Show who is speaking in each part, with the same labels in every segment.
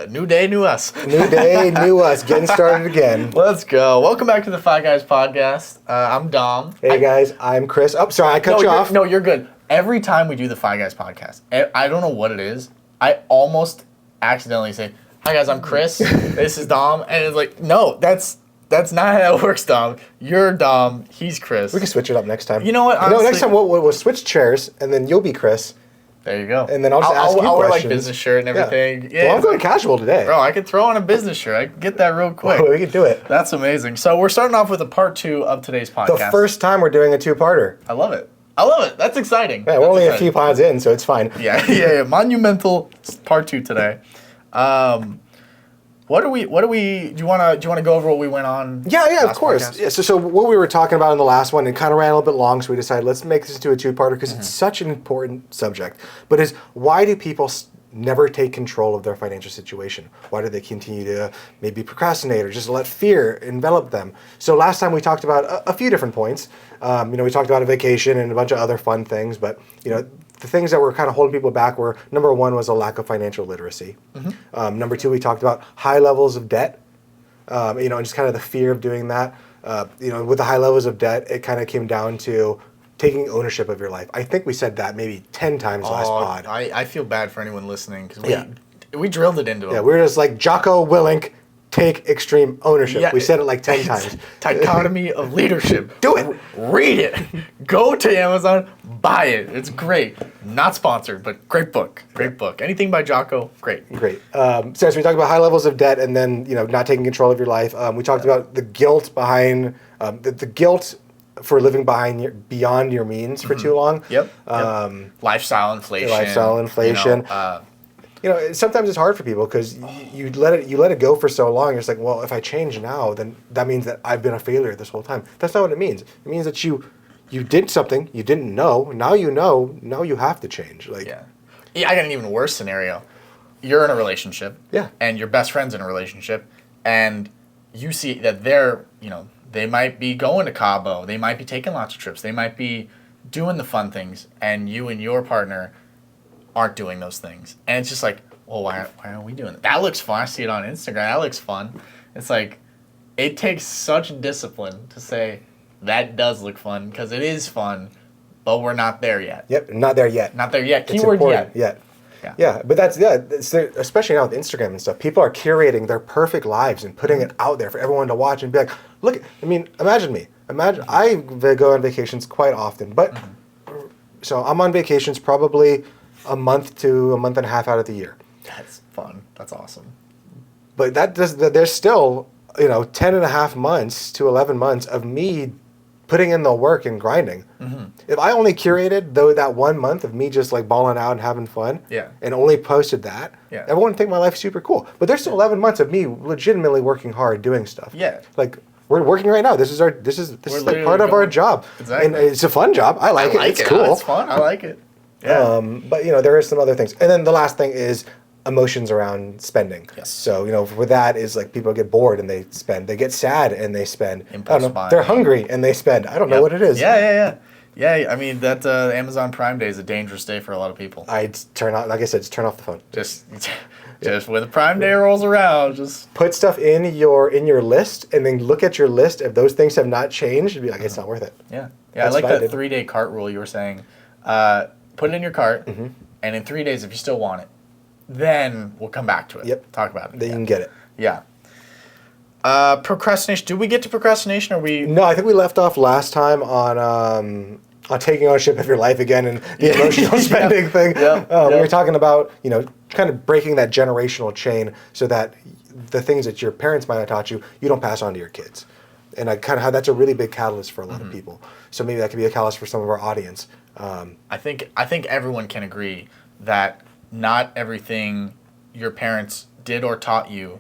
Speaker 1: New day, new us.
Speaker 2: New day, new us. Getting started again.
Speaker 1: Let's go. Welcome back to the Five Guys podcast. I'm Dom.
Speaker 2: Hey guys, I'm Chris. Oh, sorry, I cut you off.
Speaker 1: No, you're good. Every time we do the Five Guys podcast, I don't know what it is. I almost accidentally say, "Hi guys, I'm Chris. This is Dom," and it's like, no, that's not how it works, Dom. You're Dom. He's Chris.
Speaker 2: We can switch it up next time.
Speaker 1: You know what? Honestly,
Speaker 2: next time we'll switch chairs, and then you'll be Chris.
Speaker 1: There you go.
Speaker 2: And then I'll just ask you
Speaker 1: I'll wear
Speaker 2: questions.
Speaker 1: like business shirt and everything.
Speaker 2: Yeah. Well, I'm going casual today.
Speaker 1: Bro, I could throw on a business shirt. I could get that real quick.
Speaker 2: We can do it.
Speaker 1: That's amazing. So we're starting off with a part 2 of today's podcast.
Speaker 2: The first time we're doing a two-parter.
Speaker 1: I love it. That's exciting.
Speaker 2: Yeah, we're only a few pods in, so it's fine.
Speaker 1: Yeah. Monumental part 2 today. Do you want to go over what we went on?
Speaker 2: Yeah, of course. Yeah, so what we were talking about in the last one, it kind of ran a little bit long, so we decided let's make this into a two-parter because it's such an important subject. But why do people never take control of their financial situation? Why do they continue to maybe procrastinate or just let fear envelop them? So last time we talked about a few different points. We talked about a vacation and a bunch of other fun things, but the things that were kind of holding people back were, number one was a lack of financial literacy. Number two, we talked about high levels of debt, and just kind of the fear of doing that. With the high levels of debt, it kind of came down to taking ownership of your life. I think we said that maybe 10 times last pod.
Speaker 1: I feel bad for anyone listening because we drilled it into them.
Speaker 2: Yeah, we're just like Jocko Willink, take extreme ownership. Yeah, we said it like 10 times.
Speaker 1: Dichotomy of leadership.
Speaker 2: Do it.
Speaker 1: Read it. Go to Amazon. Buy it. It's great. Not sponsored, but great book. Great book. Anything by Jocko, great.
Speaker 2: Great. So we talked about high levels of debt and then not taking control of your life. We talked about the guilt behind the guilt for living beyond your means for too long.
Speaker 1: Yep. Lifestyle inflation.
Speaker 2: Sometimes it's hard for people because you let it go for so long. You're just like, well, if I change now, then that means that I've been a failure this whole time. That's not what it means. It means that you did something you didn't know. Now you know. Now you have to change. I
Speaker 1: got an even worse scenario. You're in a relationship.
Speaker 2: Yeah.
Speaker 1: And your best friend's in a relationship, and you see that they might be going to Cabo. They might be taking lots of trips. They might be doing the fun things, and you and your partner aren't doing those things. And it's just like, well, why aren't we doing it? That looks fun. I see it on Instagram. That looks fun. It's like, it takes such discipline to say, that does look fun, because it is fun, but we're not there yet.
Speaker 2: Yep, not there yet.
Speaker 1: Not there yet.
Speaker 2: It's
Speaker 1: Keyword
Speaker 2: important.
Speaker 1: yet.
Speaker 2: Yeah, but especially now with Instagram and stuff, people are curating their perfect lives and putting it out there for everyone to watch and be like, look, imagine me. I go on vacations quite often, but so I'm on vacations probably a month to a month and a half out of the year.
Speaker 1: That's fun. That's awesome.
Speaker 2: But there's still 10 and a half months to 11 months of me putting in the work and grinding. If I only curated that 1 month of me just like balling out and having fun, and only posted that, everyone would think my life's super cool. But there's still 11 months of me legitimately working hard doing stuff.
Speaker 1: Yeah.
Speaker 2: Like we're working right now. This is like part of our job.
Speaker 1: Exactly.
Speaker 2: And it's a fun job. I like it. It's cool.
Speaker 1: It's fun. I like it. Yeah.
Speaker 2: But there are some other things. And then the last thing is emotions around spending.
Speaker 1: Yes.
Speaker 2: So, with that is like people get bored and they spend. They get sad and they spend.
Speaker 1: Impulse
Speaker 2: I don't know.
Speaker 1: buying.
Speaker 2: They're hungry and they spend. I don't know what it is.
Speaker 1: Yeah. I mean, that Amazon Prime Day is a dangerous day for a lot of people.
Speaker 2: I'd turn off, like I said, just turn off the phone.
Speaker 1: Just when the Prime Day rolls around, just
Speaker 2: put stuff in your list and then look at your list. If those things have not changed, you'd be like, it's not worth it.
Speaker 1: Yeah. I like that 3-day cart rule you were saying. Put it in your cart, and in 3 days, if you still want it, then we'll come back to it.
Speaker 2: Yep.
Speaker 1: Talk about it.
Speaker 2: Then you can get it.
Speaker 1: Yeah. Procrastination. Did we get to procrastination, or we?
Speaker 2: No, I think we left off last time on taking ownership of your life again and the emotional spending thing. We were talking about kind of breaking that generational chain so that the things that your parents might have taught you, you don't pass on to your kids. And I kind of how that's a really big catalyst for a lot of people. So maybe that could be a catalyst for some of our audience.
Speaker 1: I think everyone can agree that not everything your parents did or taught you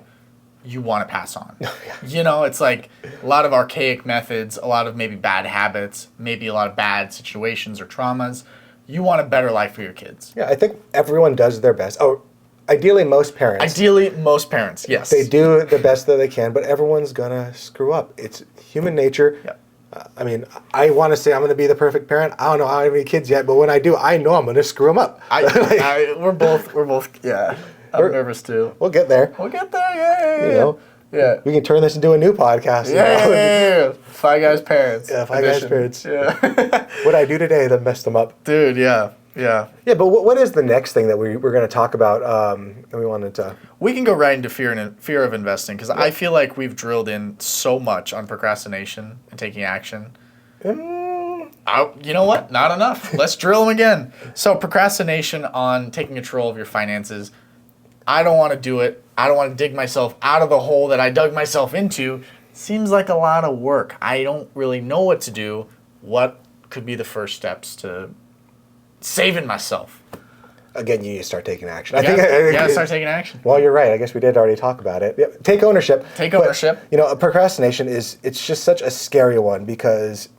Speaker 1: want to pass on. It's like a lot of archaic methods, a lot of maybe bad habits, maybe a lot of bad situations or traumas. You want a better life for your kids.
Speaker 2: Yeah, I think everyone does their best. Oh, ideally most parents,
Speaker 1: yes.
Speaker 2: They do the best that they can, but everyone's gonna screw up. It's human nature.
Speaker 1: Yeah.
Speaker 2: I want to say I'm going to be the perfect parent. I don't know how many kids yet, but when I do, I know I'm going to screw them up.
Speaker 1: We're both, yeah. I'm nervous too.
Speaker 2: We'll get there.
Speaker 1: We'll get there. Yeah.
Speaker 2: You know.
Speaker 1: Yeah.
Speaker 2: We can turn this into a new podcast.
Speaker 1: Yeah. Five Guys Parents.
Speaker 2: Yeah, Five Guys Parents.
Speaker 1: Yeah.
Speaker 2: What I do today that messed them up.
Speaker 1: Dude, yeah. Yeah.
Speaker 2: Yeah, but what is the next thing that we're going to talk about? And we wanted to.
Speaker 1: We can go right into fear of investing because I feel like we've drilled in so much on procrastination and taking action. You know what? Not enough. Let's drill them again. So procrastination on taking control of your finances. I don't want to do it. I don't want to dig myself out of the hole that I dug myself into. Seems like a lot of work. I don't really know what to do. What could be the first steps to saving myself?
Speaker 2: Again, you need to start taking action.
Speaker 1: Start taking action.
Speaker 2: Well, you're right. I guess we did already talk about it. Yep. Take ownership.
Speaker 1: Take ownership.
Speaker 2: But, procrastination it's just such a scary one because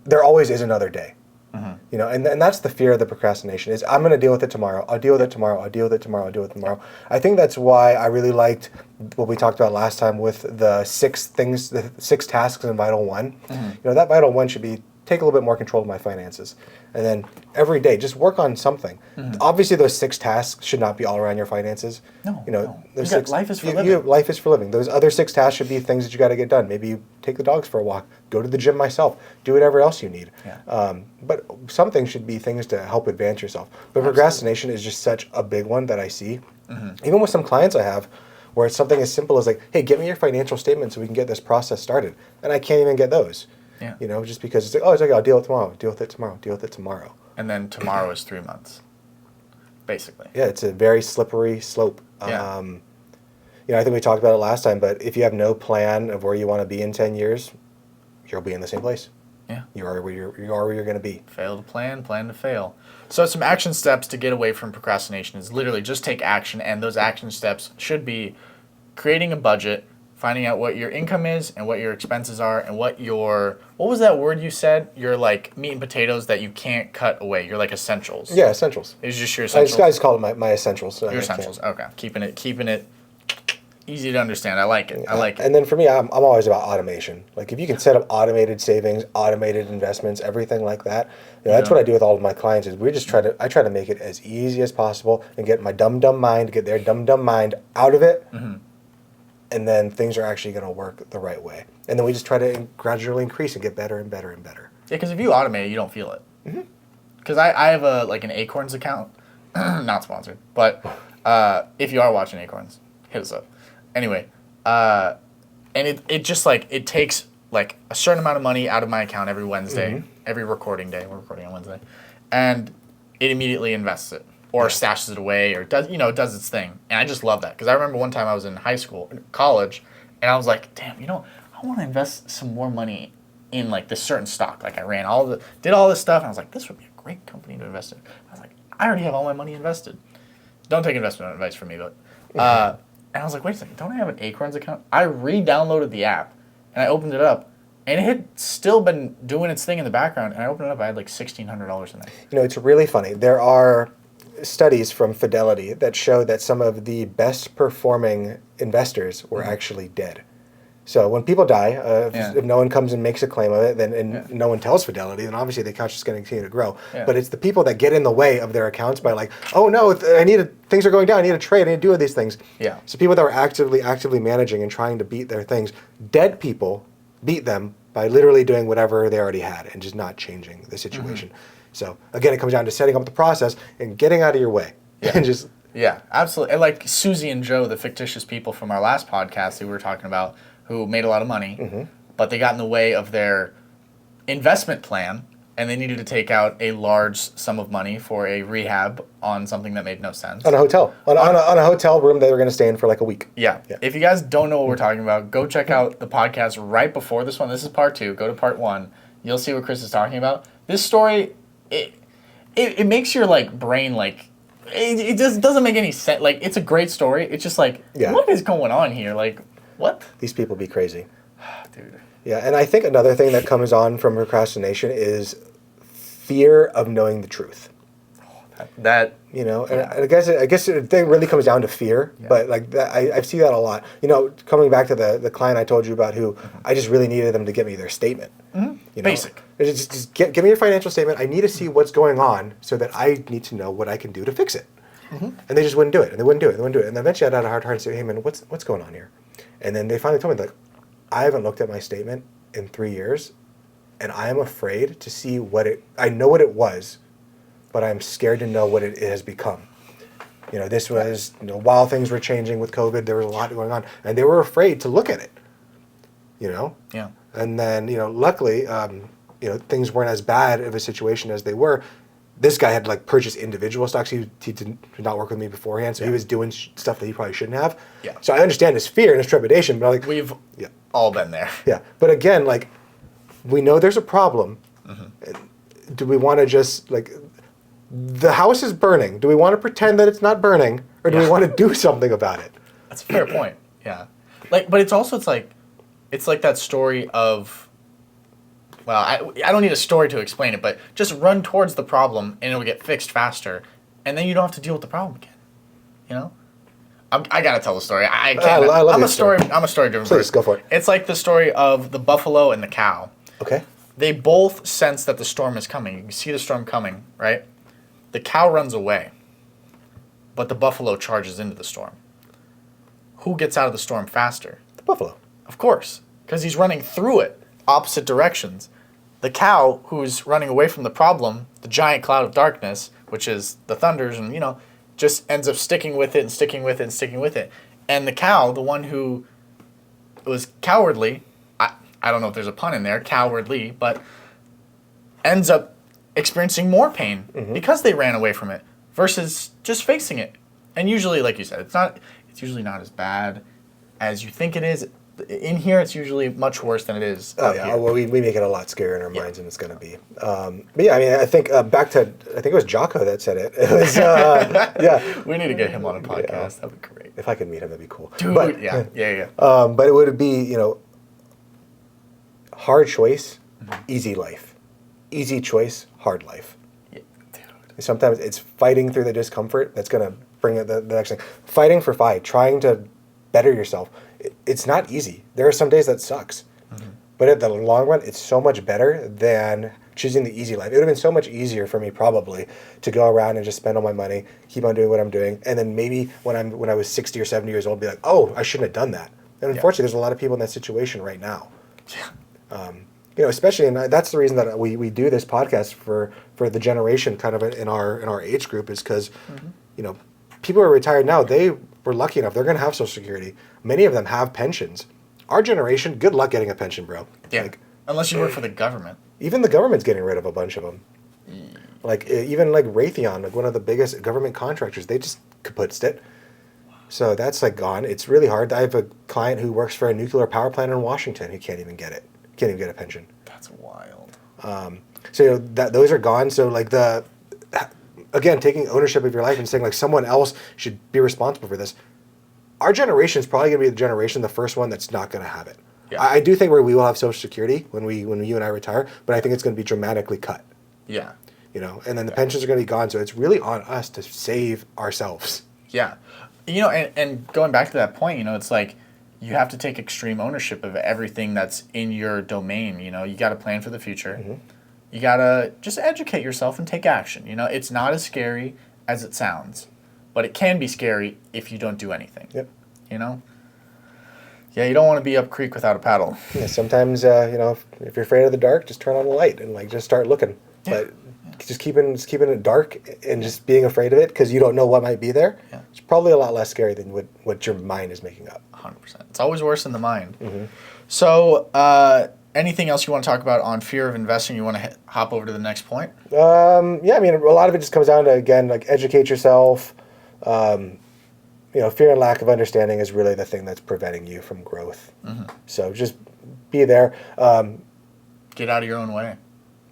Speaker 2: there always is another day. Mm-hmm. And that's the fear of the procrastination is I'm going to deal with it tomorrow. I'll deal with it tomorrow. I'll deal with it tomorrow. I'll deal with it tomorrow. I think that's why I really liked what we talked about last time with the 6 tasks in Vital 1. Mm-hmm. That Vital 1 should be take a little bit more control of my finances. And then every day, just work on something. Mm-hmm. Obviously, those 6 tasks should not be all around your finances.
Speaker 1: No.
Speaker 2: Life is for living. Life is for living. Those other 6 tasks should be things that you got to get done. Maybe you take the dogs for a walk, go to the gym myself, do whatever else you need.
Speaker 1: Yeah.
Speaker 2: But something should be things to help advance yourself. But procrastination is just such a big one that I see. Mm-hmm. Even with some clients I have, where it's something as simple as like, hey, give me your financial statement so we can get this process started. And I can't even get those.
Speaker 1: Yeah.
Speaker 2: Just because it's like, oh, it's okay, I'll deal with it tomorrow, deal with it tomorrow, deal with it tomorrow.
Speaker 1: And then tomorrow is 3 months, basically.
Speaker 2: Yeah, it's a very slippery slope.
Speaker 1: Yeah.
Speaker 2: I think we talked about it last time, but if you have no plan of where you want to be in 10 years, you'll be in the same place.
Speaker 1: Yeah.
Speaker 2: You are where you're going to be.
Speaker 1: Fail to plan to fail. So some action steps to get away from procrastination is literally just take action, and those action steps should be creating a budget, finding out what your income is and what your expenses are and what was that word you said? Your like meat and potatoes that you can't cut away. Your like essentials.
Speaker 2: Yeah, essentials.
Speaker 1: It's just your essentials.
Speaker 2: I just call it my essentials. So
Speaker 1: your essentials. Okay. Keeping it easy to understand. I like it.
Speaker 2: Yeah. I like it. And then for me, I'm always about automation. Like if you can set up automated savings, automated investments, everything like that. That's what I do with all of my clients is I try to make it as easy as possible and get my dumb mind, get their dumb mind out of it. Mm-hmm. And then things are actually going to work the right way. And then we just try to gradually increase and get better and better and better.
Speaker 1: Yeah, because if you automate it, you don't feel it. Because I have an Acorns account. Not sponsored. But if you are watching Acorns, hit us up. Anyway, and it just it takes a certain amount of money out of my account every Wednesday, every recording day. We're recording on Wednesday. And it immediately invests it. Or stashes it away, or does its thing, and I just love that because I remember one time I was in college, and I was like, damn, I want to invest some more money in this certain stock. Like I did all this stuff, and I was like, this would be a great company to invest in. I was like, I already have all my money invested. Don't take investment advice from me, but and I was like, wait a second, don't I have an Acorns account? I re-downloaded the app, and I opened it up, and it had still been doing its thing in the background, and I opened it up, I had $1,600 in there.
Speaker 2: It's really funny. There are studies from Fidelity that show that some of the best performing investors were actually dead. So when people die, if no one comes and makes a claim of it, and no one tells Fidelity, then obviously the account's just going to continue to grow. Yeah. But it's the people that get in the way of their accounts by oh no, things are going down, I need to trade, I need to do these things.
Speaker 1: Yeah.
Speaker 2: So people that were actively managing and trying to beat their things, dead people beat them by literally doing whatever they already had and just not changing the situation. Mm-hmm. So again, it comes down to setting up the process and getting out of your way.
Speaker 1: Yeah.
Speaker 2: And just
Speaker 1: absolutely. And like Susie and Joe, the fictitious people from our last podcast who we were talking about, who made a lot of money, but they got in the way of their investment plan, and they needed to take out a large sum of money for a rehab on something that made no sense.
Speaker 2: On a hotel. On a hotel room they were going to stay in for a week.
Speaker 1: Yeah. If you guys don't know what we're talking about, go check out the podcast right before this one. This is part 2. Go to part 1. You'll see what Chris is talking about. This story... It makes your brain it just doesn't make any sense. It's a great story. It's just what is going on here? What?
Speaker 2: These people be crazy.
Speaker 1: Dude.
Speaker 2: Yeah, and I think another thing that comes on from procrastination is fear of knowing the truth.
Speaker 1: That
Speaker 2: and I guess it really comes down to fear, but I see that a lot. Coming back to the client I told you about who I just really needed them to get me their statement. Mm-hmm.
Speaker 1: Basic.
Speaker 2: Just give me your financial statement. I need to see what's going on so that I need to know what I can do to fix it. And they just wouldn't do it, and they wouldn't do it, and they wouldn't do it. And eventually I had a hard time to say, hey man, what's going on here? And then they finally told me, like, I haven't looked at my statement in 3 years, and I am afraid to see I know what it was, but I'm scared to know what it has become. This was, while things were changing with COVID, there was a lot going on, and they were afraid to look at it,
Speaker 1: Yeah.
Speaker 2: And then, luckily, things weren't as bad of a situation as they were. This guy had purchased individual stocks. He did not work with me beforehand, so he was doing stuff that he probably shouldn't have.
Speaker 1: Yeah.
Speaker 2: So I understand his fear and his trepidation, but
Speaker 1: We've all been there.
Speaker 2: Yeah. But again, we know there's a problem. Do we want to just the house is burning? Do we want to pretend that it's not burning, or do we want to do something about it?
Speaker 1: That's a fair point. Yeah. But it's also it's like that story of. Well, I don't need a story to explain it, but just run towards the problem and it'll get fixed faster, and then you don't have to deal with the problem again. I gotta tell the story. I can't.
Speaker 2: I love
Speaker 1: I'm
Speaker 2: your
Speaker 1: a story. I'm a story-driven
Speaker 2: Please,
Speaker 1: person.
Speaker 2: go for it.
Speaker 1: It's like the story of the buffalo and the cow.
Speaker 2: Okay.
Speaker 1: They both sense that the storm is coming. You can see the storm coming, right? The cow runs away, but the buffalo charges into the storm. Who gets out of the storm faster?
Speaker 2: The buffalo.
Speaker 1: Of course, because he's running through it, opposite directions. The cow, who's running away from the problem, the giant cloud of darkness, which is the thunders, and just ends up sticking with it and sticking with it and sticking with it. And the cow, the one who was cowardly, I don't know if there's a pun in there, cowardly, but ends up experiencing more pain because they ran away from it versus just facing it. And usually, like you said, it's usually not as bad as you think it is. In here, it's usually much worse than it is.
Speaker 2: Oh yeah, well, we make it a lot scarier in our minds than it's going to be. But yeah, I mean, I think back to I think it was Jocko that said it. It was yeah.
Speaker 1: We need to get him on a podcast. That'd be great.
Speaker 2: If I could meet him, that'd be cool.
Speaker 1: Dude,
Speaker 2: but,
Speaker 1: yeah.
Speaker 2: But it would be hard choice, easy life, easy choice, hard life.
Speaker 1: Yeah, dude.
Speaker 2: Sometimes it's fighting through the discomfort that's going to bring it the next thing. Fighting for fight, trying to better yourself. It's not easy. There are some days that sucks. But in the long run, it's so much better than choosing the easy life. It would have been so much easier for me probably to go around and just spend all my money, keep on doing what I'm doing, and then maybe when I was 60 or 70 years old, be like, oh, I shouldn't have done that. And unfortunately, there's a lot of people in that situation right now. Especially, and that's the reason that we do this podcast for the generation kind of in our age group is because, people who are retired now, they were lucky enough, they're going to have Social Security. Many of them have pensions. Our generation, good luck getting a pension, bro.
Speaker 1: Yeah. Unless you work for the government.
Speaker 2: Even the government's getting rid of a bunch of them. Even Raytheon, one of the biggest government contractors, they just kaputzed it. So that's gone. It's really hard. I have a client who works for a nuclear power plant in Washington who can't even get it. Can't even get a pension.
Speaker 1: That's wild.
Speaker 2: Those are gone. So again, taking ownership of your life and saying someone else should be responsible for this. Our generation is probably going to be the generation, the first one that's not going to have it. Yeah. I do think we will have Social Security when you and I retire, but I think it's going to be dramatically cut.
Speaker 1: Yeah.
Speaker 2: And then the pensions are going to be gone, so it's really on us to save ourselves.
Speaker 1: Yeah. And going back to that point, it's like you have to take extreme ownership of everything that's in your domain. You got to plan for the future. You got to just educate yourself and take action. It's not as scary as it sounds, but it can be scary if you don't do anything.
Speaker 2: Yep.
Speaker 1: Yeah, you don't want to be up creek without a paddle.
Speaker 2: Yeah, sometimes, if you're afraid of the dark, just turn on the light and just start looking. Yeah. But just keeping it dark and just being afraid of it because you don't know what might be there, it's probably a lot less scary than what your mind is making up.
Speaker 1: 100%. It's always worse in the mind. So, anything else you want to talk about on fear of investing? You want to hop over to the next point?
Speaker 2: Yeah, I mean, a lot of it just comes down to, again, educate yourself. Fear and lack of understanding is really the thing that's preventing you from growth. So just be there.
Speaker 1: Get out of your own way.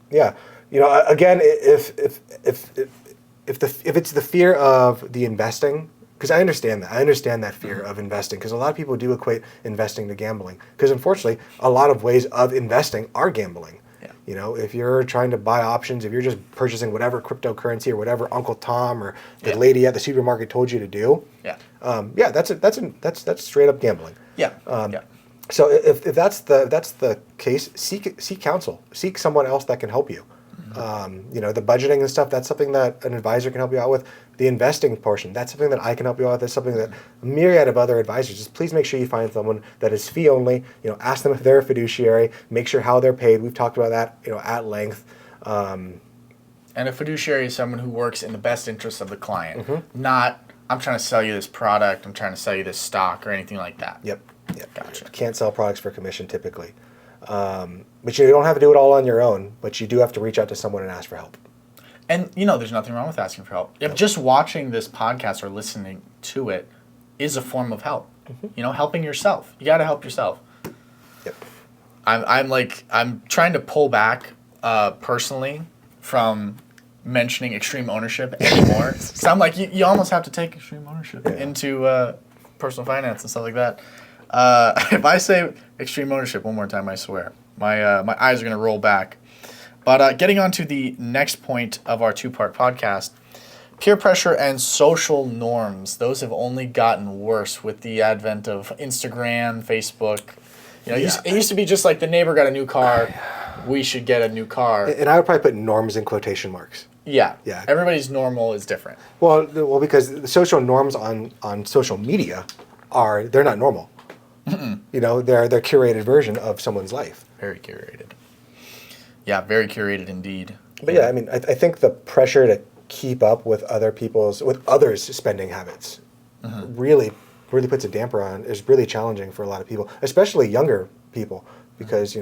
Speaker 2: Yeah. Again, if it's the fear of the investing, because I understand that. I understand that fear of investing because a lot of people do equate investing to gambling. Because unfortunately, a lot of ways of investing are gambling. Yeah. If you're trying to buy options, if you're just purchasing whatever cryptocurrency or whatever Uncle Tom or the lady at the supermarket told you to do, that's straight up gambling.
Speaker 1: Yeah.
Speaker 2: So if that's the case, seek counsel, seek someone else that can help you. The budgeting and stuff, that's something that an advisor can help you out with. The investing portion, that's something that I can help you out with. That's something that a myriad of other advisors, just please make sure you find someone that is fee only. Ask them if they're a fiduciary, make sure how they're paid. We've talked about that, at length.
Speaker 1: And a fiduciary is someone who works in the best interest of the client, not I'm trying to sell you this product, I'm trying to sell you this stock or anything like that.
Speaker 2: Yep.
Speaker 1: Gotcha.
Speaker 2: Can't sell products for commission typically. But you don't have to do it all on your own, but you do have to reach out to someone and ask for help.
Speaker 1: And, there's nothing wrong with asking for help. If just watching this podcast or listening to it is a form of help. Helping yourself. You got to help yourself.
Speaker 2: Yep.
Speaker 1: I'm trying to pull back personally from mentioning extreme ownership anymore. So I'm like, you almost have to take extreme ownership into personal finance and stuff like that. If I say extreme ownership one more time, I swear, my eyes are going to roll back. But getting on to the next point of our two-part podcast, peer pressure and social norms. Those have only gotten worse with the advent of Instagram, Facebook. It used to be just like the neighbor got a new car, we should get a new car.
Speaker 2: And I would probably put norms in quotation marks.
Speaker 1: Yeah. Everybody's normal is different.
Speaker 2: Well, because the social norms on social media they're not normal. They're their curated version of someone's life.
Speaker 1: Very curated. Yeah, very curated indeed.
Speaker 2: But yeah, I think the pressure to keep up with others' spending habits really puts a damper on. Is really challenging for a lot of people, especially younger people, because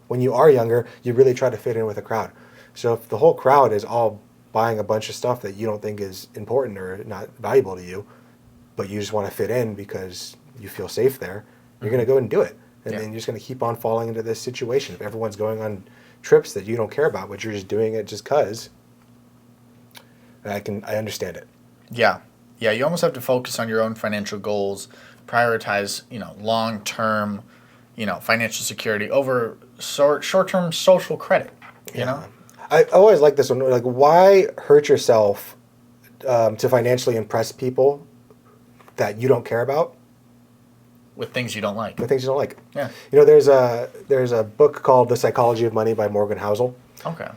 Speaker 2: when you are younger, you really try to fit in with a crowd. So if the whole crowd is all buying a bunch of stuff that you don't think is important or not valuable to you, but you just want to fit in because you feel safe there, you're going to go and do it. And then you're just going to keep on falling into this situation. If everyone's going on trips that you don't care about, but you're just doing it just because, I understand it.
Speaker 1: Yeah. You almost have to focus on your own financial goals, prioritize, long-term, financial security over short-term social credit, you know?
Speaker 2: I always like this one. Like, why hurt yourself to financially impress people that you don't care about?
Speaker 1: With things you don't like.
Speaker 2: Yeah. There's a book called The Psychology of Money by Morgan Housel.
Speaker 1: Okay.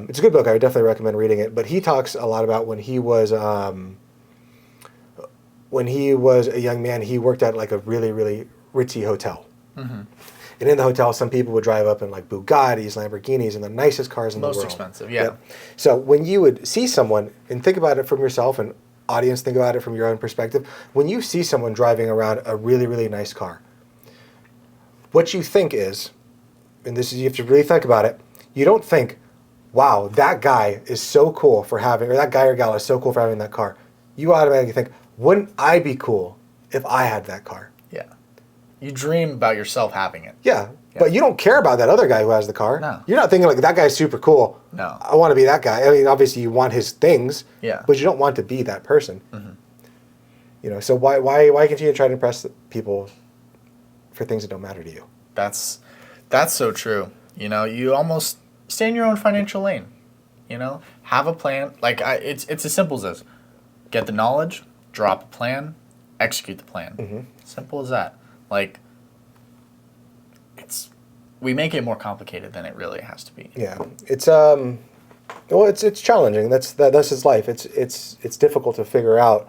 Speaker 2: It's a good book. I would definitely recommend reading it. But he talks a lot about when he was a young man, he worked at like a really, really ritzy hotel. And in the hotel, some people would drive up in like Bugattis, Lamborghinis, and the nicest cars in the world.
Speaker 1: Most expensive, yeah.
Speaker 2: So when you would see someone, and think about it from yourself, and audience, think about it from your own perspective. When you see someone driving around a really, really nice car, what you think is, and this is, you have to really think about it, you don't think, wow, that guy is so cool for having, or that guy or gal is so cool for having that car. You automatically think, wouldn't I be cool if I had that car?
Speaker 1: Yeah. You dream about yourself having it.
Speaker 2: Yeah. But you don't care about that other guy who has the car.
Speaker 1: No.
Speaker 2: You're not thinking like, that guy's super cool.
Speaker 1: No.
Speaker 2: I want to be that guy. I mean, obviously you want his things.
Speaker 1: Yeah.
Speaker 2: But you don't want to be that person. So why continue to try to impress people for things that don't matter to you?
Speaker 1: That's so true. You almost stay in your own financial lane. Have a plan. Like it's as simple as this: get the knowledge, drop a plan, execute the plan. Simple as that. Like we make it more complicated than it really has to be.
Speaker 2: Yeah, it's challenging. That's his life. It's difficult to figure out.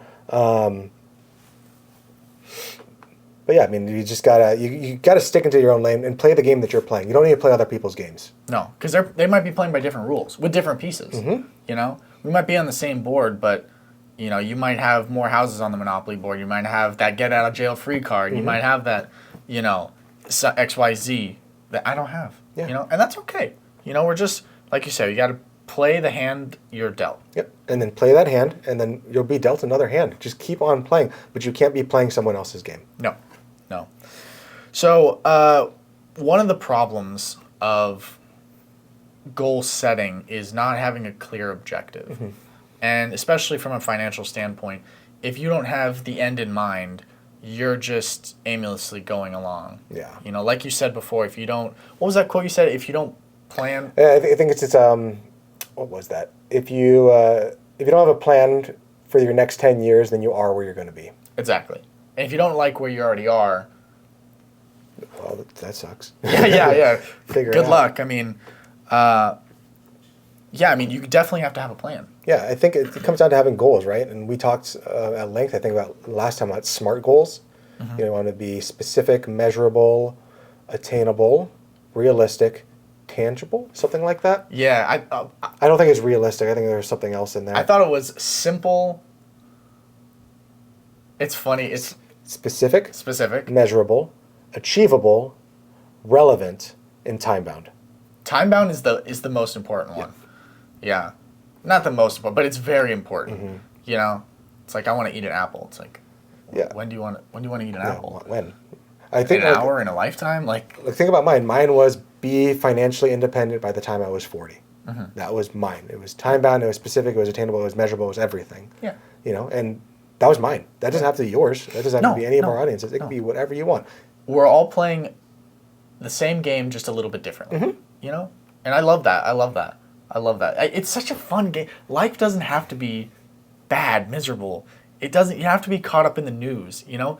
Speaker 2: But yeah, you just gotta stick into your own lane and play the game that you're playing. You don't need to play other people's games.
Speaker 1: No, because they might be playing by different rules with different pieces. We might be on the same board, but you might have more houses on the Monopoly board. You might have that get out of jail free card. You might have that XYZ that I don't have.
Speaker 2: Yeah.
Speaker 1: And that's okay. We're just like you said. You got to play the hand you're dealt.
Speaker 2: Yep. And then play that hand, and then you'll be dealt another hand. Just keep on playing, but you can't be playing someone else's game.
Speaker 1: No. So one of the problems of goal setting is not having a clear objective, and especially from a financial standpoint, if you don't have the end in mind, you're just aimlessly going along.
Speaker 2: Yeah.
Speaker 1: Like you said before, if you don't, what was that quote you said? If you don't plan.
Speaker 2: I think it's what was that? If you don't have a plan for your next 10 years, then you are where you're going to be.
Speaker 1: Exactly. And if you don't like where you already are.
Speaker 2: Well, that sucks.
Speaker 1: Yeah.
Speaker 2: Figure it
Speaker 1: Good
Speaker 2: out.
Speaker 1: luck. Yeah, I mean, you definitely have to have a plan.
Speaker 2: Yeah, I think it comes down to having goals, right? And we talked at length, I think, about last time about SMART goals.
Speaker 1: Mm-hmm.
Speaker 2: You want to be specific, measurable, attainable, realistic, tangible, something like that.
Speaker 1: Yeah,
Speaker 2: I don't think it's realistic. I think there's something else in there.
Speaker 1: I thought it was simple. It's funny. It's
Speaker 2: Specific,
Speaker 1: specific.
Speaker 2: measurable, achievable, relevant, and time bound.
Speaker 1: Time bound is the most important one. Yeah, not the most important, but it's very important.
Speaker 2: Mm-hmm.
Speaker 1: You know, it's like I want to eat an apple. It's like,
Speaker 2: Yeah.
Speaker 1: when do you want to eat an
Speaker 2: Yeah,
Speaker 1: apple?
Speaker 2: when? I
Speaker 1: In
Speaker 2: think
Speaker 1: an hour, in a lifetime? Like,
Speaker 2: think about mine. Mine was be financially independent by the time I was 40.
Speaker 1: Mm-hmm.
Speaker 2: That was mine. It was time bound. It was specific. It was attainable. It was measurable. It was everything.
Speaker 1: yeah,
Speaker 2: And that was mine. That doesn't have to be yours. That doesn't have to be any of
Speaker 1: no,
Speaker 2: our audiences. It can be whatever you want.
Speaker 1: we're all playing the same game, just a little bit differently.
Speaker 2: Mm-hmm.
Speaker 1: You know, and I love that. I love that. It's such a fun game. Life doesn't have to be bad, miserable. It doesn't. You have to be caught up in the news. You know,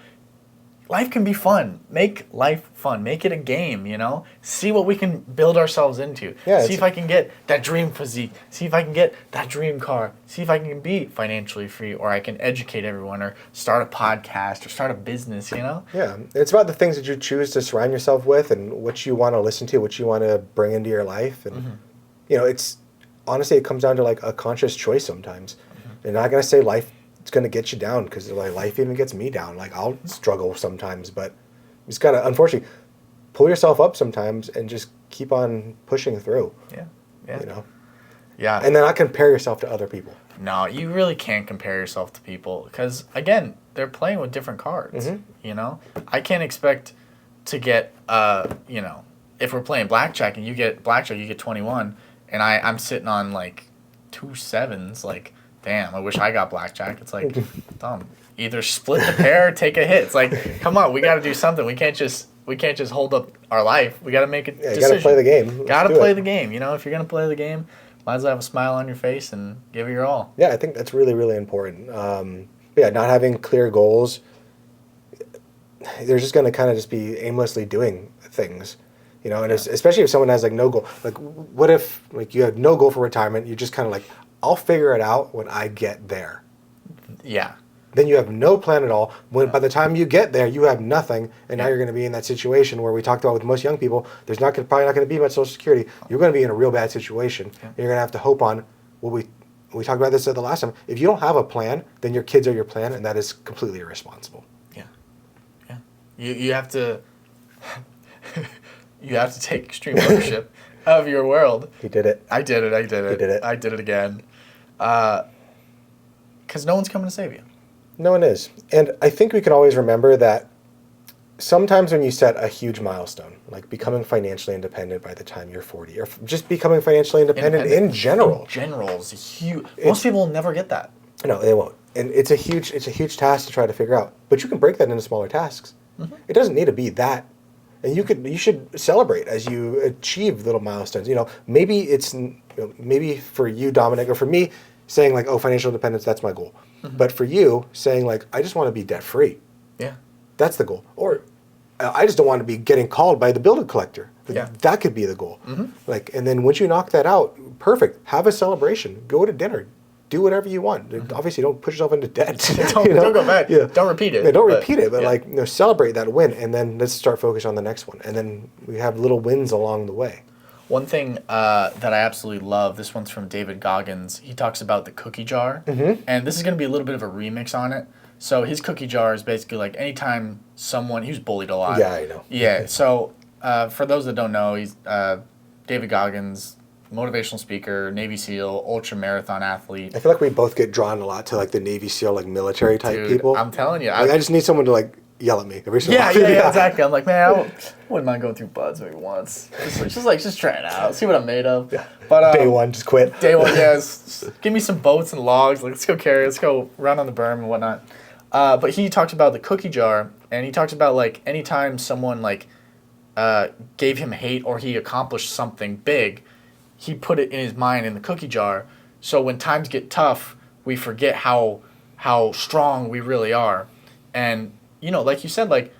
Speaker 1: life can be fun. Make life fun. Make it a game. You know, see what we can build ourselves into.
Speaker 2: Yeah,
Speaker 1: see if I can get that dream physique. See if I can get that dream car. See if I can be financially free, or I can educate everyone, or start a podcast, or start a business. You know.
Speaker 2: Yeah. It's about the things that you choose to surround yourself with and what you want to listen to, what you want to bring into your life. And, it's honestly, it comes down to like a conscious choice sometimes. You're not going to say life is going to get you down because like life even gets me down. Like I'll struggle sometimes, but you just got to, unfortunately, pull yourself up sometimes and just keep on pushing through.
Speaker 1: Yeah. Yeah.
Speaker 2: And then not compare yourself to other people.
Speaker 1: No, you really can't compare yourself to people because, again, they're playing with different cards. You know, I can't expect to get, if we're playing blackjack and you get blackjack, you get 21, and I'm sitting on like 2 sevens. Like, damn, I wish I got blackjack. It's like, dumb. Either split the pair or take a hit. It's like, come on, we got to do something. We can't just hold up our life. We got to make a decision.
Speaker 2: You got to play the game.
Speaker 1: Got to play the game. You know, if you're gonna play the game, might as well have a smile on your face and give it your all.
Speaker 2: Yeah, I think that's really, really important. Not having clear goals. They're just going to kind of just be aimlessly doing things, and especially if someone has like no goal. Like, what if like you have no goal for retirement? You're just kind of like, I'll figure it out when I get there.
Speaker 1: Yeah.
Speaker 2: Then you have no plan at all. By the time you get there, you have nothing, and now you're going to be in that situation where we talked about with most young people. There's probably not going to be much Social Security. You're going to be in a real bad situation. Yeah. You're going to have to hope on what we talked about this at the last time. If you don't have a plan, then your kids are your plan, and that is completely irresponsible.
Speaker 1: Yeah. You have to you have to take extreme ownership of your world.
Speaker 2: He did it.
Speaker 1: I did it.
Speaker 2: He did it.
Speaker 1: I did it again. Because no one's coming to save you.
Speaker 2: No one is. And I think we can always remember that sometimes when you set a huge milestone, like becoming financially independent by the time you're 40, or just becoming financially independent in general.
Speaker 1: In general is huge. Most people will never get that.
Speaker 2: No, they won't. And it's a huge task to try to figure out. But you can break that into smaller tasks. Mm-hmm. It doesn't need to be that. And you should celebrate as you achieve little milestones. Maybe for you, Dominic, or for me, saying like, oh, financial independence, that's my goal. Mm-hmm. But for you, saying like, I just want to be debt free.
Speaker 1: Yeah.
Speaker 2: That's the goal. Or I just don't want to be getting called by the bill collector.
Speaker 1: Yeah.
Speaker 2: That could be the goal.
Speaker 1: Mm-hmm.
Speaker 2: And then once you knock that out, perfect. Have a celebration. Go to dinner. Do whatever you want. Mm-hmm. Obviously, don't push yourself into debt.
Speaker 1: Don't go back. Yeah. Don't repeat it.
Speaker 2: Yeah, don't repeat it. But celebrate that win, and then let's start focus on the next one. And then we have little wins along the way.
Speaker 1: One thing that I absolutely love, this one's from David Goggins. He talks about the cookie jar. Mm-hmm. And this is going to be a little bit of a remix on it. So his cookie jar is basically like anytime he was bullied a lot.
Speaker 2: Yeah, I know.
Speaker 1: Yeah. So for those that don't know, he's David Goggins, motivational speaker, Navy SEAL, ultra marathon athlete.
Speaker 2: I feel like we both get drawn a lot to like the Navy SEAL, like military type people.
Speaker 1: I'm telling you.
Speaker 2: I just need someone to like yell at me every so
Speaker 1: often. Yeah, exactly. I'm like, man, I wouldn't mind going through buds maybe once. Just try it out. See what I'm made of.
Speaker 2: Yeah. But day one, just quit.
Speaker 1: Day one, give me some boats and logs. Like, let's go run on the berm and whatnot. But he talks about the cookie jar, and he talks about like anytime someone like gave him hate or he accomplished something big, he put it in his mind in the cookie jar. So when times get tough, we forget how strong we really are. And like you said, like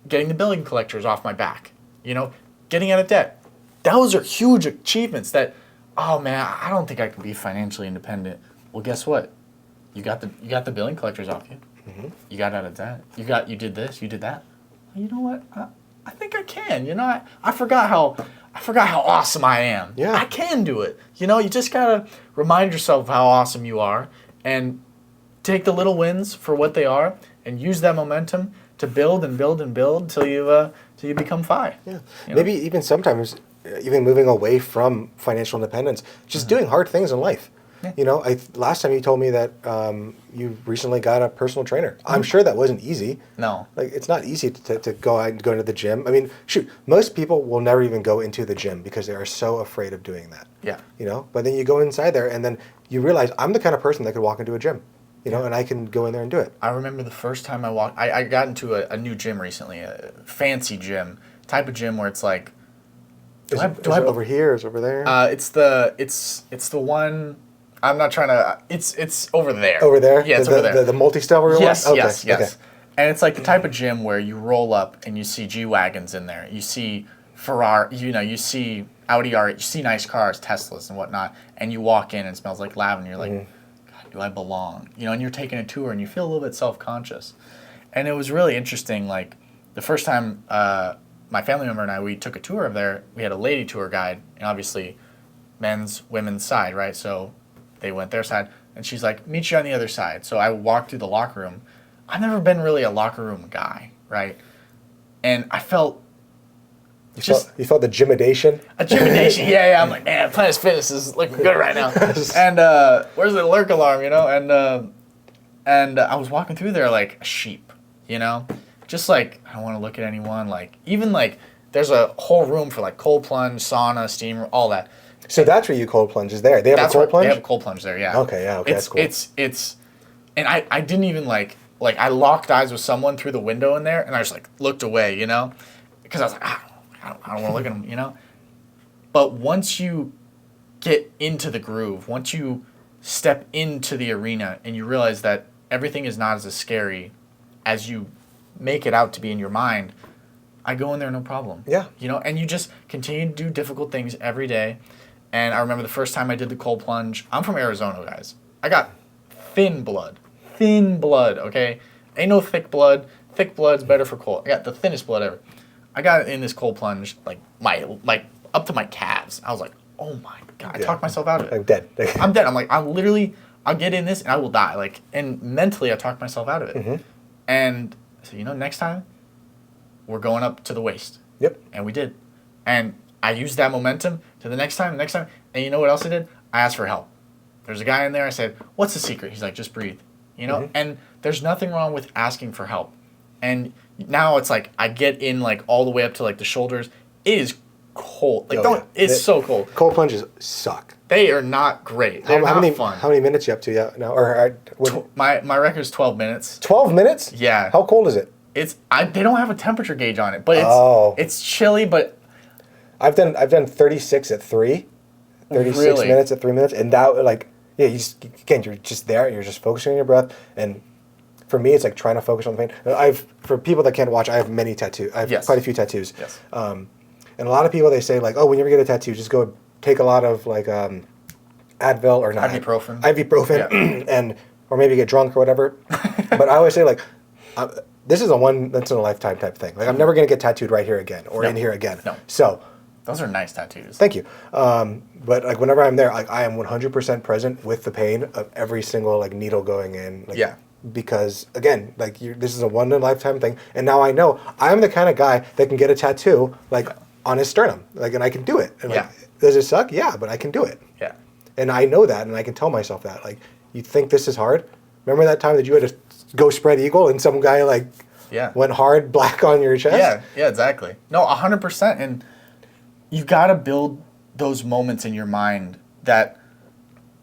Speaker 1: getting the billing collectors off my back, getting out of debt. Those are huge achievements that oh man, I don't think I can be financially independent. Well, guess what? You got the billing collectors off you.
Speaker 2: Mm-hmm.
Speaker 1: You got out of debt. You did this. You did that. Well, you know what? I think I can. You know, I forgot how awesome I am.
Speaker 2: Yeah.
Speaker 1: I can do it. You know, you just gotta remind yourself of how awesome you are, and take the little wins for what they are, and use that momentum to build and build and build till you become FI.
Speaker 2: Yeah.
Speaker 1: You know?
Speaker 2: Maybe even sometimes, even moving away from financial independence, just doing hard things in life.
Speaker 1: Yeah.
Speaker 2: You know, last time you told me that you recently got a personal trainer. I'm sure that wasn't easy.
Speaker 1: No.
Speaker 2: Like, it's not easy to go out and go into the gym. I mean, shoot, most people will never even go into the gym because they are so afraid of doing that.
Speaker 1: Yeah.
Speaker 2: You know, but then you go inside there and then you realize I'm the kind of person that could walk into a gym, you know, and I can go in there and do it.
Speaker 1: I remember the first time I got into a new gym recently, a fancy gym, type of gym where it's like,
Speaker 2: Is it over here? Is it over there?
Speaker 1: it's the one. I'm not trying to. It's over there.
Speaker 2: Over there?
Speaker 1: Yeah, it's
Speaker 2: the,
Speaker 1: over there.
Speaker 2: The multi-style room?
Speaker 1: Yes,
Speaker 2: Okay,
Speaker 1: yes, yes.
Speaker 2: okay.
Speaker 1: And it's like the type of gym where you roll up and you see G-Wagons in there. You see Ferrari, you see Audi R8, you see nice cars, Teslas and whatnot, and you walk in and it smells like lavender. You're like, God, do I belong? You know, and you're taking a tour and you feel a little bit self-conscious. And it was really interesting. Like, the first time my family member and I, we took a tour of there, we had a lady tour guide, and obviously men's, women's side, right? So they went their side, and she's like, meet you on the other side. So I walked through the locker room. I've never been really a locker room guy, right? And I felt
Speaker 2: You felt the gymidation?
Speaker 1: Intimidation, yeah. I'm like, man, Planet Fitness is looking good right now. And where's the alert alarm, you know? And I was walking through there like a sheep, you know? Just like, I don't want to look at anyone. Like, even like, there's a whole room for like cold plunge, sauna, steam, all that.
Speaker 2: So that's where you cold plunge is there. They have a cold plunge?
Speaker 1: They have a cold plunge there, yeah.
Speaker 2: Okay, yeah, okay, that's cool.
Speaker 1: It's, and I didn't even like I locked eyes with someone through the window in there, and I just like looked away, you know? Because I was like, I don't want to look at them, you know? But once you get into the groove, once you step into the arena and you realize that everything is not as scary as you make it out to be in your mind, I go in there no problem.
Speaker 2: Yeah.
Speaker 1: You know, and you just continue to do difficult things every day. And I remember the first time I did the cold plunge. I'm from Arizona, guys. I got thin blood, okay? Ain't no thick blood. Thick blood's better for cold. I got the thinnest blood ever. I got in this cold plunge, like up to my calves. I was like, oh my God. I talked myself out of it.
Speaker 2: I'm dead.
Speaker 1: I'm dead. I'm like, I'll get in this and I will die. Like, and mentally I talked myself out of it.
Speaker 2: Mm-hmm.
Speaker 1: And so, next time we're going up to the waist.
Speaker 2: Yep.
Speaker 1: And we did. And I used that momentum to the next time. And you know what else I did? I asked for help. There's a guy in there. I said, what's the secret? He's like, just breathe. And there's nothing wrong with asking for help. And now it's like I get in like all the way up to like the shoulders. It is cold. Like it's so cold.
Speaker 2: Cold plunges suck.
Speaker 1: They are not great. They're not fun.
Speaker 2: How many minutes you up to now?
Speaker 1: My record is 12 minutes.
Speaker 2: 12 minutes?
Speaker 1: Yeah.
Speaker 2: How cold is it?
Speaker 1: They don't have a temperature gauge on it, but it's chilly. But
Speaker 2: I've done 36 at 3, 36
Speaker 1: really?
Speaker 2: minutes at 3 minutes, and that you're just there. You're just focusing on your breath, and for me, it's like trying to focus on the pain. For people that can't watch, I have many tattoos. I have quite a few tattoos.
Speaker 1: Yes.
Speaker 2: And a lot of people, they say like, oh, when you ever get a tattoo, just go take a lot of like Advil or not
Speaker 1: ibuprofen,
Speaker 2: or maybe get drunk or whatever. But I always say like, this is a once in a lifetime type thing. Like I'm never gonna get tattooed right here again or in here again.
Speaker 1: No.
Speaker 2: So.
Speaker 1: Those are nice tattoos.
Speaker 2: Thank you. But like whenever I'm there, like I am 100% present with the pain of every single like needle going in. Like,
Speaker 1: yeah.
Speaker 2: Because again, like this is a one in a lifetime thing, and now I know I'm the kind of guy that can get a tattoo like on his sternum, like, and I can do it. And like, does it suck? Yeah, but I can do it.
Speaker 1: Yeah.
Speaker 2: And I know that, and I can tell myself that. Like, you think this is hard? Remember that time that you had to go spread eagle, and some guy like went hard black on your chest?
Speaker 1: Yeah, exactly. No, 100%. And you got to build those moments in your mind that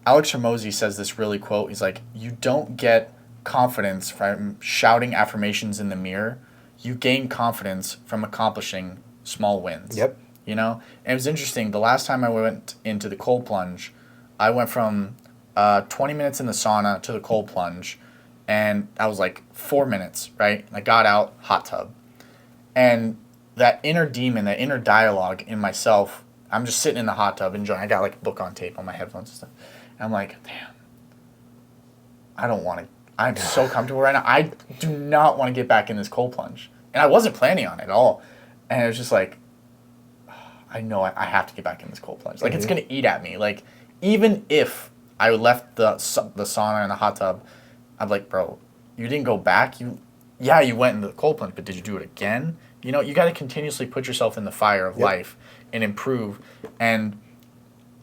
Speaker 1: Alex Hormozy says this really quote. He's like, you don't get confidence from shouting affirmations in the mirror. You gain confidence from accomplishing small wins.
Speaker 2: Yep.
Speaker 1: And it was interesting. The last time I went into the cold plunge, I went from 20 minutes in the sauna to the cold plunge, and I was like 4 minutes, right? I got out, hot tub. And that inner demon, that inner dialogue in myself, I'm just sitting in the hot tub enjoying. I got like a book on tape on my headphones and stuff. And I'm like, damn, I don't want to. I'm so comfortable right now. I do not want to get back in this cold plunge. And I wasn't planning on it at all. And it was just like, I know I have to get back in this cold plunge. Like, it's going to eat at me. Like, even if I left the sauna and the hot tub, I'm like, bro, you didn't go back. You went into the cold plunge, but did you do it again? You know, you got to continuously put yourself in the fire of life and improve. And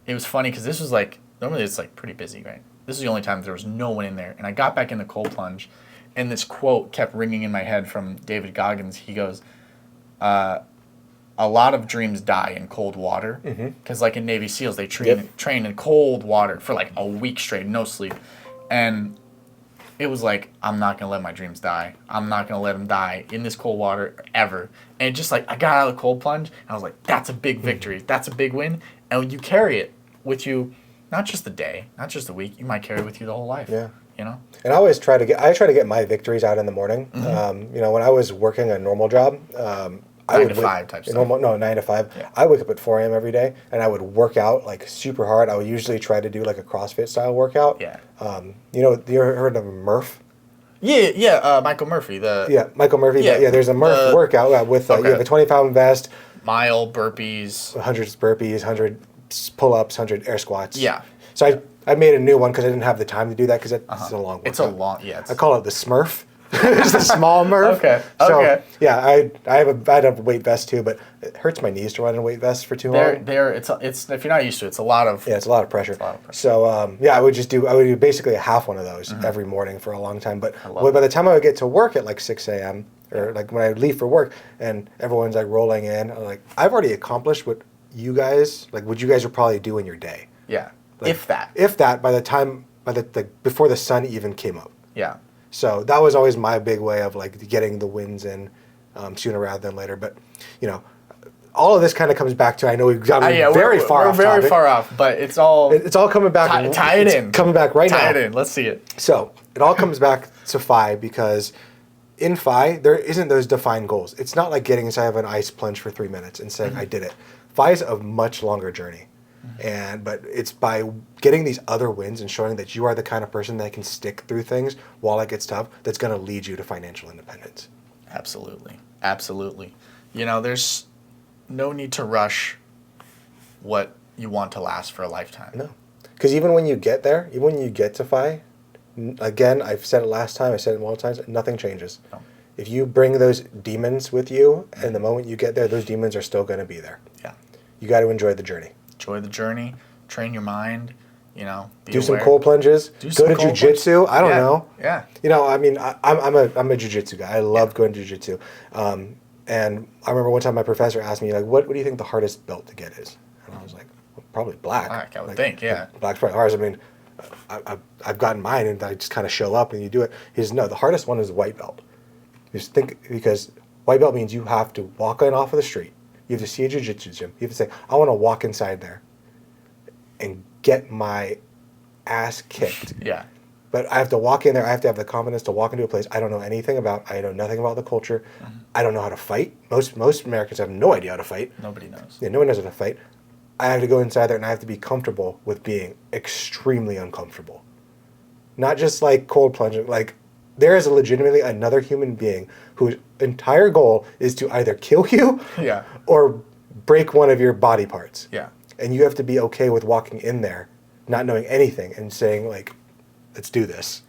Speaker 1: it was funny because this was like, normally it's like pretty busy, right? This is the only time there was no one in there. And I got back in the cold plunge, and this quote kept ringing in my head from David Goggins. He goes, a lot of dreams die in cold water. Because like in Navy SEALs, they train in cold water for like a week straight, no sleep. And it was like, I'm not going to let my dreams die. I'm not going to let them die in this cold water ever. And just like, I got out of the cold plunge, and I was like, that's a big victory. That's a big win. And when you carry it with you, not just the day, not just the week, you might carry it with you the whole life. Yeah. You know?
Speaker 2: And I try to get my victories out in the morning. You know, when I was working a normal job,
Speaker 1: 9 to 5 type stuff.
Speaker 2: 9 to 5.
Speaker 1: Yeah.
Speaker 2: I wake up at 4 a.m. every day, and I would work out like super hard. I would usually try to do like a CrossFit style workout.
Speaker 1: Yeah.
Speaker 2: You know, you ever heard of Murph?
Speaker 1: Yeah, Michael Murphy.
Speaker 2: Michael Murphy.
Speaker 1: Yeah,
Speaker 2: there's a Murph workout with you have a 20-pound vest,
Speaker 1: mile burpees,
Speaker 2: 100 burpees, 100 pull-ups, 100 air squats.
Speaker 1: Yeah.
Speaker 2: So I made a new one because I didn't have the time to do that because it's a long workout.
Speaker 1: It's a long,
Speaker 2: I call it the Smurf. It's the small Murph.
Speaker 1: Okay.
Speaker 2: So, yeah, I have a weight vest too, but it hurts my knees to run in a weight vest for too long.
Speaker 1: It's if you're not used to it, it's a lot of
Speaker 2: it's a lot of pressure. So I would do basically a half one of those every morning for a long time. But by the time I would get to work at like 6 a.m. or like when I would leave for work and everyone's like rolling in, I'm like, I've already accomplished what you guys what you guys would probably do in your day.
Speaker 1: Yeah.
Speaker 2: Like,
Speaker 1: if that
Speaker 2: by the before the sun even came up.
Speaker 1: Yeah.
Speaker 2: So that was always my big way of like getting the wins in sooner rather than later. But you know, all of this kind of comes back to, I know we've gotten very far off,
Speaker 1: but it's all
Speaker 2: coming back.
Speaker 1: Tie it in.
Speaker 2: Coming back right now.
Speaker 1: Tie it in. Let's see it.
Speaker 2: So it all comes back to FI because in FI there isn't those defined goals. It's not like getting inside of an ice plunge for 3 minutes and saying I did it. FI is a much longer journey. But it's by getting these other wins and showing that you are the kind of person that can stick through things while it gets tough that's going to lead you to financial independence.
Speaker 1: Absolutely. You know, there's no need to rush what you want to last for a lifetime.
Speaker 2: No. Because even when you get there, even when you get to FI, again, I've said it last time, I said it multiple times, nothing changes. No. If you bring those demons with you, and the moment you get there, those demons are still going to be there.
Speaker 1: Yeah.
Speaker 2: You got to enjoy the journey.
Speaker 1: Enjoy the journey, train your mind, you know.
Speaker 2: Do some cold plunges. Go to jiu-jitsu. I don't know.
Speaker 1: Yeah.
Speaker 2: You know, I mean, I'm a jiu-jitsu guy. I love going to jiu-jitsu. And I remember one time my professor asked me, like, what do you think the hardest belt to get is? And I was like, well, probably black.
Speaker 1: Black, I would think, yeah.
Speaker 2: Black's probably hardest. I mean, I've gotten mine, and I just kind of show up and you do it. He says, no, the hardest one is the white belt. Just think, because white belt means you have to walk in off of the street. You have to see a jiu-jitsu gym. You have to say, I want to walk inside there and get my ass kicked.
Speaker 1: Yeah.
Speaker 2: But I have to walk in there. I have to have the confidence to walk into a place I don't know anything about. I know nothing about the culture. I don't know how to fight. Most Americans have no idea how to fight.
Speaker 1: Nobody knows.
Speaker 2: Yeah, no one knows how to fight. I have to go inside there, and I have to be comfortable with being extremely uncomfortable. Not just like cold plunging. Like, there is legitimately another human being whose entire goal is to either kill you or break one of your body parts.
Speaker 1: Yeah.
Speaker 2: And you have to be okay with walking in there, not knowing anything, and saying, like, let's do this.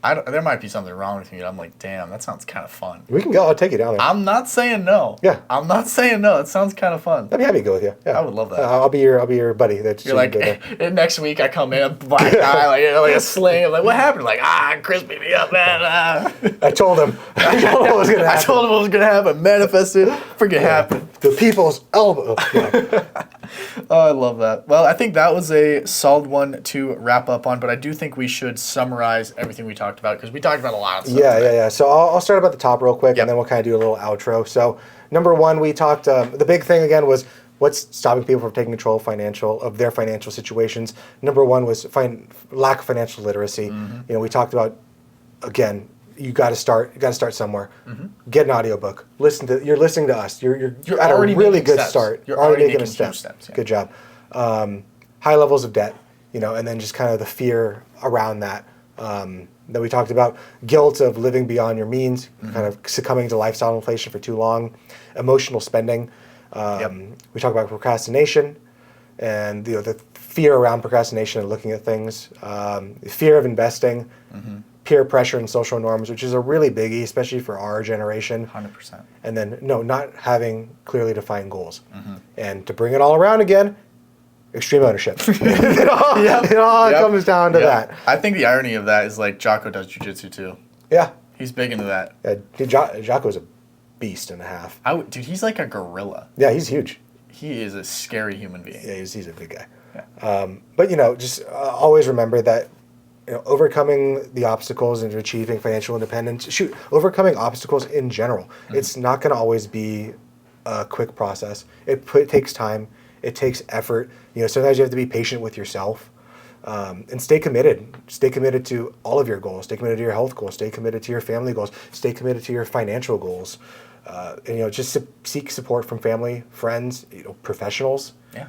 Speaker 1: There might be something wrong with me. I'm like, damn, that sounds kind of fun.
Speaker 2: We can go. I'll take you down there.
Speaker 1: I'm not saying no.
Speaker 2: Yeah.
Speaker 1: I'm not saying no. It sounds kind of fun.
Speaker 2: I'd be happy to go with you. Yeah.
Speaker 1: I would love that.
Speaker 2: I'll be your buddy. You're
Speaker 1: like, next week I come in a black guy, like a sling. I'm like, what happened? Like, Chris beat me up, man.
Speaker 2: I told him. I told him what was going to happen.
Speaker 1: I told him what was going to happen. Manifested. Freaking happened.
Speaker 2: The people's elbow. Yeah.
Speaker 1: Oh, I love that. Well, I think that was a solid one to wrap up on, but I do think we should summarize everything we talked about because we talked about a lot of stuff.
Speaker 2: Yeah. So I'll start about the top real quick, and then we'll kind of do a little outro. So number one, we talked, the big thing again was what's stopping people from taking control of their financial situations. Number one was lack of financial literacy. You know, we talked about, again, you got to start. You got to start somewhere. Get an audiobook. You're listening to us. You're at a really good start.
Speaker 1: You're already making
Speaker 2: a step.
Speaker 1: steps. Yeah.
Speaker 2: Good job. High levels of debt, and then just kind of the fear around that. That we talked about, guilt of living beyond your means, kind of succumbing to lifestyle inflation for too long, emotional spending. We talk about procrastination, and the fear around procrastination and looking at things, fear of investing, peer pressure and social norms, which is a really biggie, especially for our generation.
Speaker 1: 100%.
Speaker 2: And then not having clearly defined goals. And to bring it all around again, extreme ownership. It all comes down to that.
Speaker 1: I think the irony of that is like Jocko does jujitsu too.
Speaker 2: Yeah.
Speaker 1: He's big into that.
Speaker 2: Yeah, dude, Jocko's a beast and a half.
Speaker 1: Dude, he's like a gorilla.
Speaker 2: Yeah, he's huge.
Speaker 1: He is a scary human being.
Speaker 2: Yeah, he's a big guy.
Speaker 1: Yeah.
Speaker 2: But just always remember that overcoming the obstacles and achieving financial independence. Overcoming obstacles in general. It's not going to always be a quick process. It takes time. It takes effort. Sometimes you have to be patient with yourself, and stay committed. Stay committed to all of your goals. Stay committed to your health goals. Stay committed to your family goals. Stay committed to your financial goals. And just seek support from family, friends, professionals.
Speaker 1: Yeah.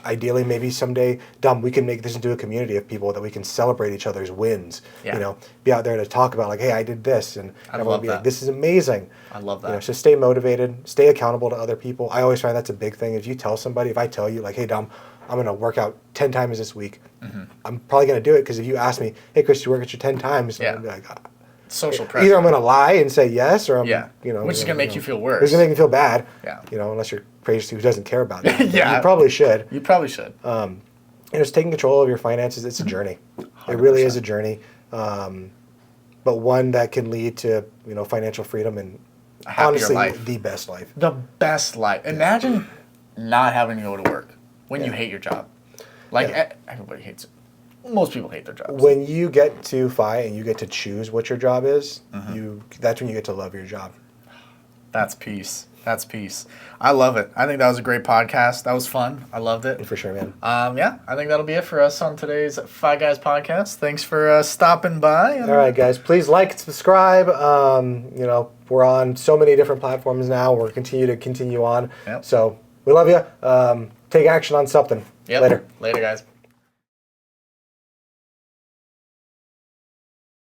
Speaker 2: Ideally, maybe someday, we can make this into a community of people that we can celebrate each other's wins.
Speaker 1: Yeah.
Speaker 2: Be out there to talk about like, hey, I did this, and everyone be like, this is amazing.
Speaker 1: I love that.
Speaker 2: So stay motivated, stay accountable to other people. I always find that's a big thing. If I tell you like, hey, Dom, I'm going to work out 10 times this week, I'm probably going to do it because if you ask me, hey, Chris, you work at your 10 times, I'm going to be like,
Speaker 1: social pressure.
Speaker 2: Either I'm going to lie and say yes, or I'm,
Speaker 1: which is going to make you feel worse.
Speaker 2: Which is going to make me feel bad.
Speaker 1: Yeah.
Speaker 2: Unless you're crazy who doesn't care about that.
Speaker 1: Yeah.
Speaker 2: You probably should.
Speaker 1: You probably should.
Speaker 2: Just taking control of your finances, it's a journey. 100%. It really is a journey. But one that can lead to, financial freedom and
Speaker 1: a happier
Speaker 2: honestly
Speaker 1: life.
Speaker 2: The best life.
Speaker 1: The best life. Imagine not having to go to work when you hate your job. Everybody hates it. Most people hate their jobs.
Speaker 2: When you get to FI and you get to choose what your job is, that's when you get to love your job.
Speaker 1: That's peace. That's peace. I love it. I think that was a great podcast. That was fun. I loved it.
Speaker 2: For sure, man.
Speaker 1: I think that'll be it for us on today's Fi Guys podcast. Thanks for stopping by.
Speaker 2: All right, guys. Please like, subscribe. We're on so many different platforms now. We're continue on.
Speaker 1: Yep.
Speaker 2: So we love you. Take action on something.
Speaker 1: Yep.
Speaker 2: Later.
Speaker 1: Later, guys.